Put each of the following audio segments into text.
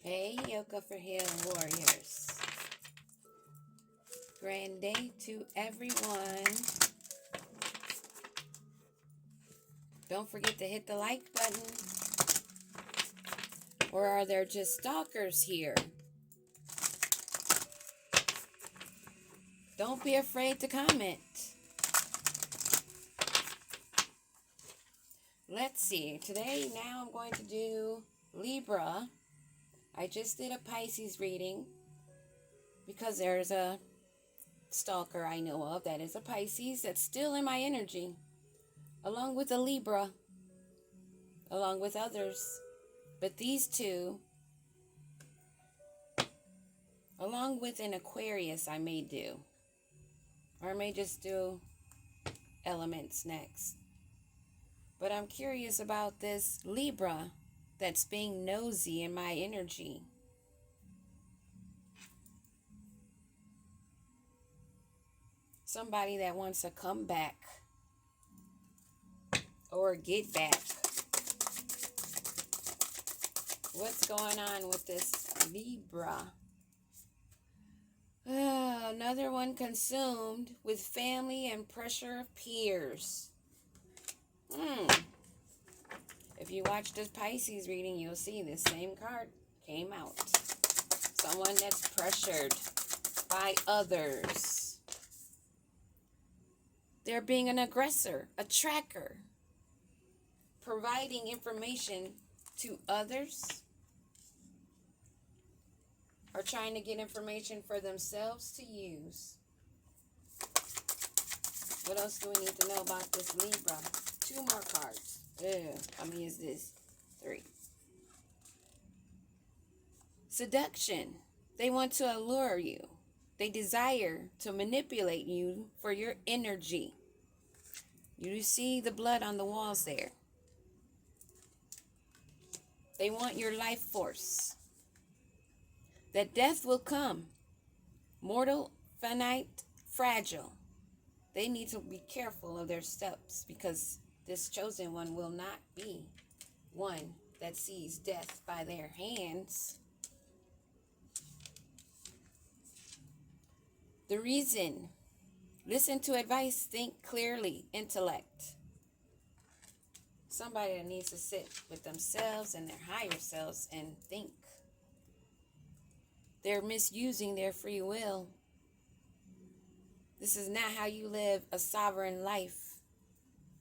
Hey, Yoga for Healing Warriors. Grand day to everyone. Don't forget to hit the like button. Or are there just stalkers here? Don't be afraid to comment. Let's see. Today, now I'm going to do Libra. I just did a Pisces reading because there's a stalker I know of that is a Pisces that's still in my energy, along with a Libra, along with others. But these two, along with an Aquarius, I may do. Or I may just do elements next. But I'm curious about this Libra that's being nosy in my energy. Somebody that wants to come back or get back. What's going on with this Libra? Another one consumed with family and pressure of peers. If you watch this Pisces reading, you'll see this same card came out. Someone that's pressured by others. They're being an aggressor, a tracker, providing information to others, or trying to get information for themselves to use. What else do we need to know about this Libra? 2 more cards. How many is this? 3. Seduction. They want to allure you. They desire to manipulate you for your energy. You see the blood on the walls there. They want your life force. That death will come. Mortal, finite, fragile. They need to be careful of their steps because this chosen one will not be one that sees death by their hands. The reason, listen to advice, think clearly, intellect. Somebody that needs to sit with themselves and their higher selves and think. They're misusing their free will. This is not how you live a sovereign life.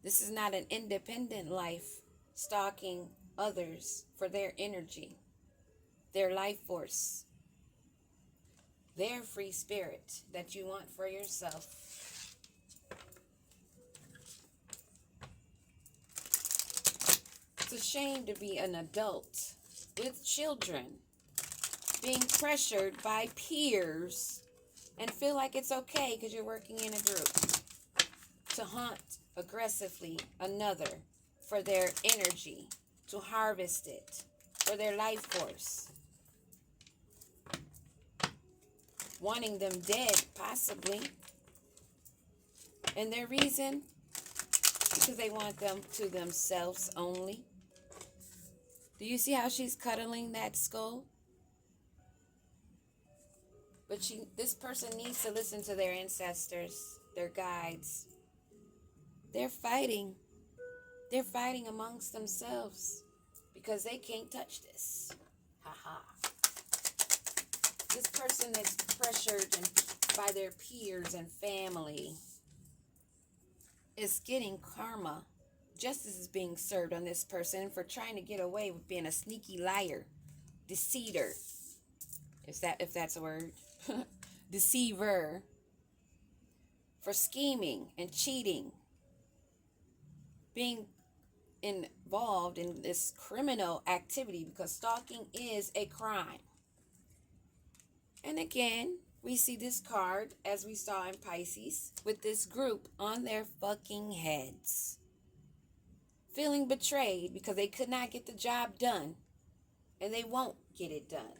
This is not an independent life, stalking others for their energy, their life force, their free spirit that you want for yourself. It's a shame to be an adult with children, being pressured by peers, and feel like it's okay because you're working in a group to hunt aggressively another for their energy, to harvest it for their life force. Wanting them dead, possibly. And their reason? Because they want them to themselves only. Do you see how she's cuddling that skull? But this person needs to listen to their ancestors, their guides. They're fighting. They're fighting amongst themselves because they can't touch this. This person that's pressured by their peers and family is getting karma. Justice is being served on this person for trying to get away with being a sneaky liar, deceiver, if that's a word, deceiver, for scheming and cheating, being involved in this criminal activity because stalking is a crime. And again, we see this card as we saw in Pisces with this group on their fucking heads. Feeling betrayed because they could not get the job done and they won't get it done.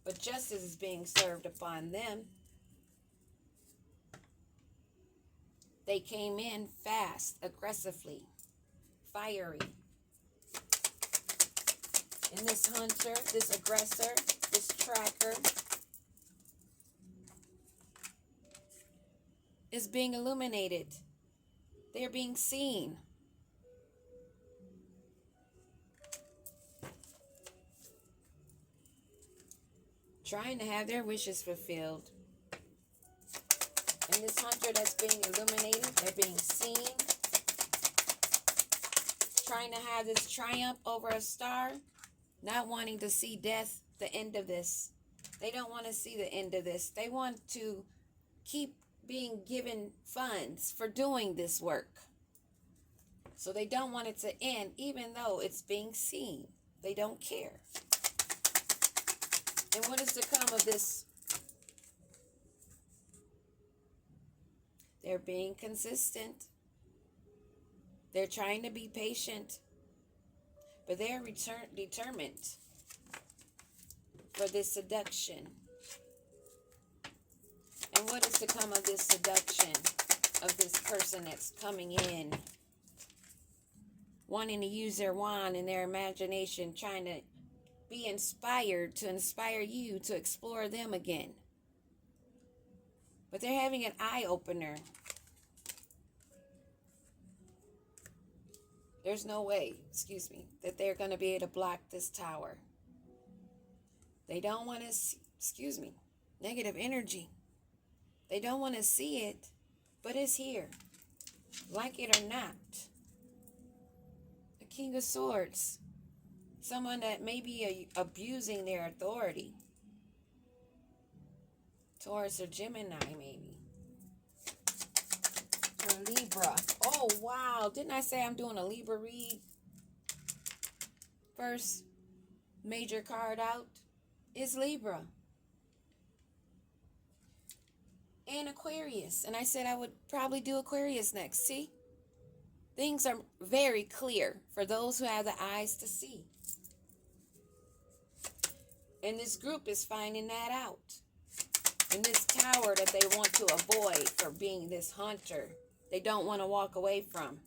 But justice is being served upon them. They came in fast, aggressively, fiery. And this hunter, this aggressor, this tracker is being illuminated. They're being seen. Trying to have their wishes fulfilled. And this hunter that's being illuminated, they're being seen. Trying to have this triumph over a star. Not wanting to see death, the end of this. They don't want to see the end of this. They want to keep being given funds for doing this work. So they don't want it to end, even though it's being seen. They don't care. And what is to come of this? They're being consistent. They're trying to be patient. But they're determined for this seduction. And what is to come of this seduction of this person that's coming in? Wanting to use their wand and their imagination, trying to be inspired to inspire you to explore them again. But they're having an eye-opener. There's no way, that they're going to be able to block this tower. They don't want to see, negative energy. They don't want to see it, but it's here. Like it or not. The King of Swords. Someone that may be abusing their authority. Taurus or Gemini, maybe. Or Libra. Oh, wow. Didn't I say I'm doing a Libra read? First major card out is Libra. And Aquarius. And I said I would probably do Aquarius next. See? Things are very clear for those who have the eyes to see. And this group is finding that out. And this tower that they want to avoid for being this hunter, they don't want to walk away from.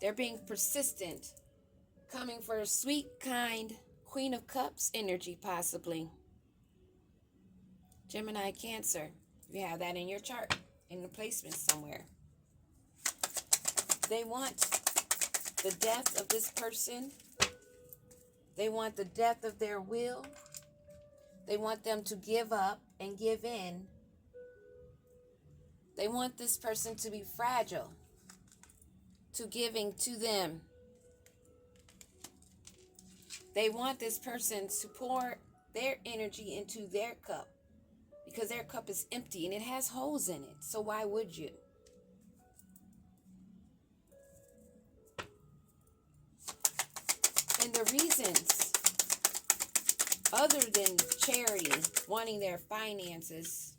They're being persistent, coming for a sweet, kind Queen of Cups energy, possibly. Gemini, Cancer, you have that in your chart, in the placement somewhere. They want the death of this person. They want the death of their will. They want them to give up and give in. They want this person to be fragile to giving to them. They want this person to pour their energy into their cup because their cup is empty and it has holes in it. So why would you? And the reasons, other than charity, wanting their finances,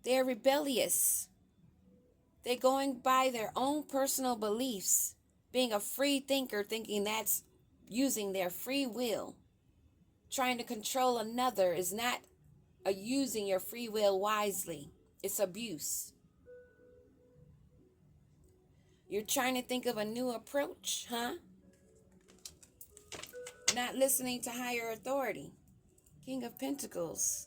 they're rebellious. They're going by their own personal beliefs, being a free thinker, thinking that's using their free will. Trying to control another is not using your free will wisely. It's abuse. You're trying to think of a new approach, huh? Not listening to higher authority. King of Pentacles.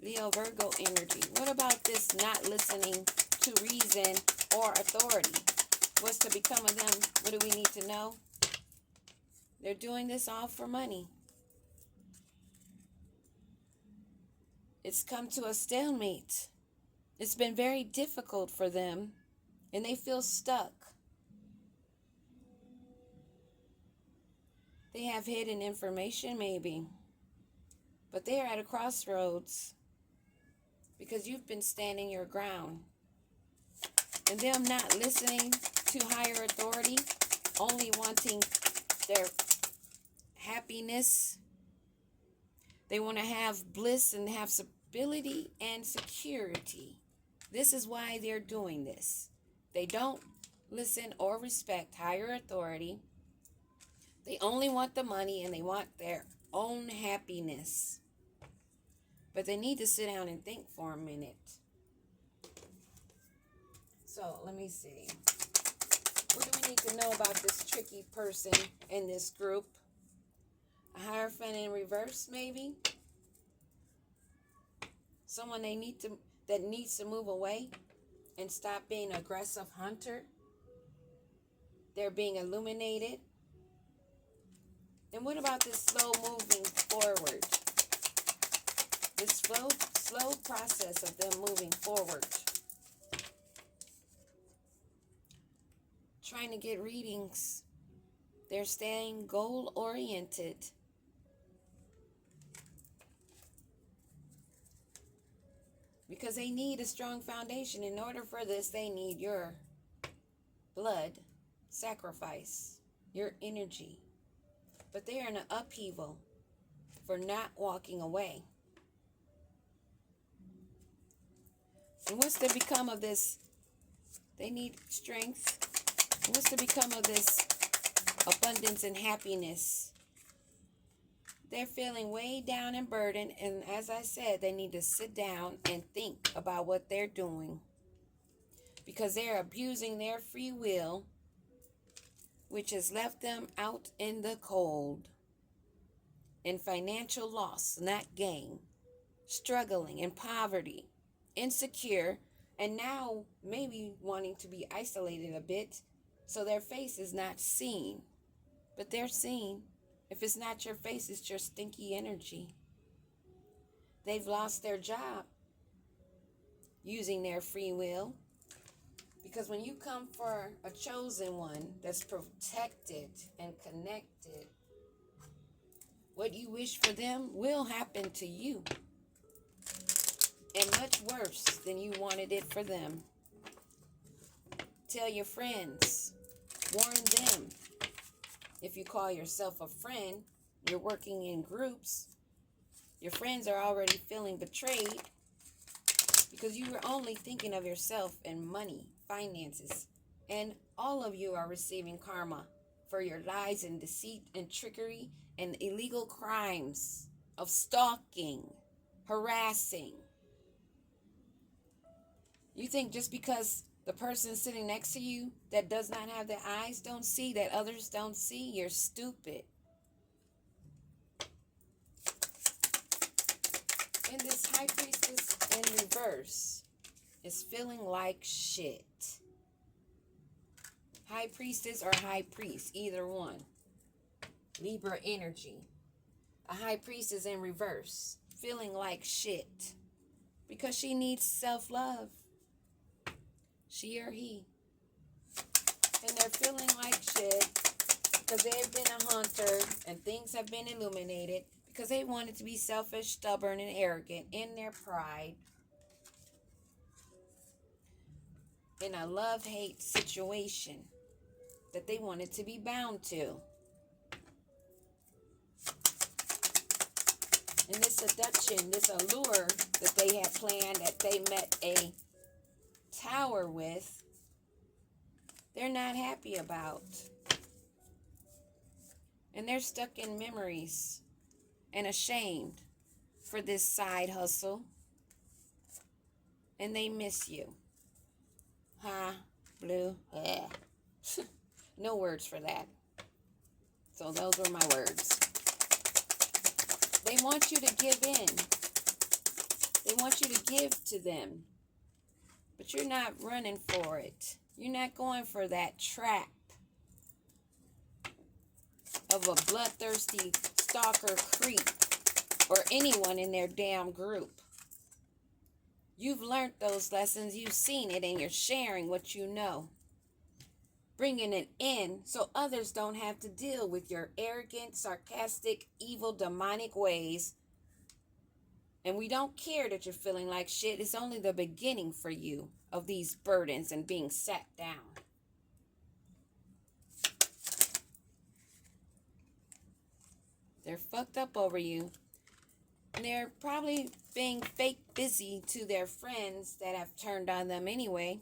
Leo, Virgo energy. What about this not listening to reason or authority? What's to become of them? What do we need to know? They're doing this all for money. It's come to a stalemate. It's been very difficult for them, and they feel stuck. They have hidden information, maybe, but they are at a crossroads because you've been standing your ground. And them not listening to higher authority, only wanting their happiness. They want to have bliss and have stability and security. This is why they're doing this. They don't listen or respect higher authority. They only want the money and they want their own happiness. But they need to sit down and think for a minute. So, let me see. What do we need to to know about this tricky person in this group. A Hierophant in reverse, maybe. Someone that needs to move away and stop being an aggressive hunter. They're being illuminated. And what about this slow moving forward? This slow process of them moving forward. Trying to get readings. They're staying goal-oriented. Because they need a strong foundation. In order for this, they need your blood, sacrifice, your energy. But they are in an upheaval for not walking away. And what's to become of this? They need strength. And what's to become of this abundance and happiness? They're feeling way down and burdened. And as I said, they need to sit down and think about what they're doing. Because they're abusing their free will, which has left them out in the cold. In financial loss, not gain. Struggling in poverty. Insecure. And now maybe wanting to be isolated a bit. So their face is not seen. But they're seen. If it's not your face, it's your stinky energy. They've lost their job using their free will. Because when you come for a chosen one that's protected and connected, what you wish for them will happen to you. And much worse than you wanted it for them. Tell your friends. Warn them. If you call yourself a friend, you're working in groups, your friends are already feeling betrayed because you were only thinking of yourself and money, finances, and all of you are receiving karma for your lies and deceit and trickery and illegal crimes of stalking, harassing. You think just because the person sitting next to you that does not have their eyes don't see, that others don't see, you're stupid. And this High Priestess in reverse is feeling like shit. High Priestess or High Priest, either one. Libra energy. A High Priestess in reverse, feeling like shit. Because she needs self-love. She or he. And they're feeling like shit because they've been a hunter and things have been illuminated because they wanted to be selfish, stubborn, and arrogant in their pride. In a love-hate situation that they wanted to be bound to. And this seduction, this allure that they had planned, that they met a tower with, they're not happy about. And they're stuck in memories and ashamed for this side hustle. And they miss you. Blue. No words for that. So those were my words. They want you to give in. They want you to give to them. But you're not running for it. You're not going for that trap of a bloodthirsty stalker creep or anyone in their damn group. You've learned those lessons. You've seen it, and you're sharing what you know. Bringing it in so others don't have to deal with your arrogant, sarcastic, evil, demonic ways. And we don't care that you're feeling like shit. It's only the beginning for you of these burdens and being sat down. They're fucked up over you. And they're probably being fake busy to their friends that have turned on them anyway.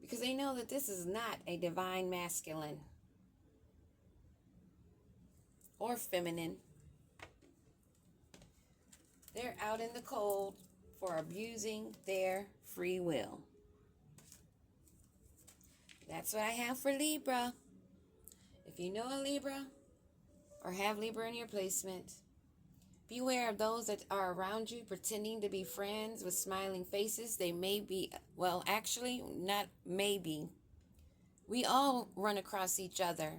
Because they know that this is not a divine masculine. Or feminine. They're out in the cold for abusing their free will. That's what I have for Libra. If you know a Libra or have Libra in your placement, beware of those that are around you pretending to be friends with smiling faces. They may be, well, actually, not maybe. We all run across each other,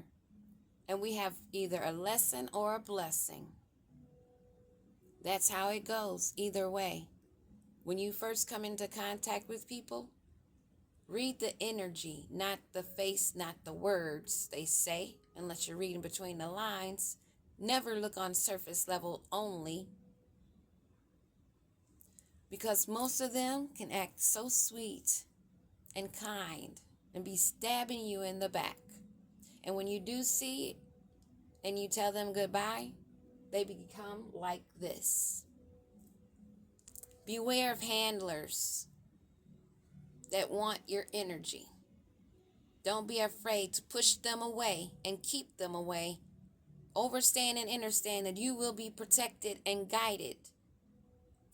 and we have either a lesson or a blessing. That's how it goes, either way. When you first come into contact with people, read the energy, not the face, not the words they say, unless you're reading between the lines. Never look on surface level only, because most of them can act so sweet and kind and be stabbing you in the back. And when you do see it and you tell them goodbye, they become like this. Beware of handlers that want your energy. Don't be afraid to push them away and keep them away. Overstand and understand that you will be protected and guided.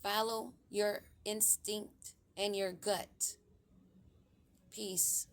Follow your instinct and your gut. Peace.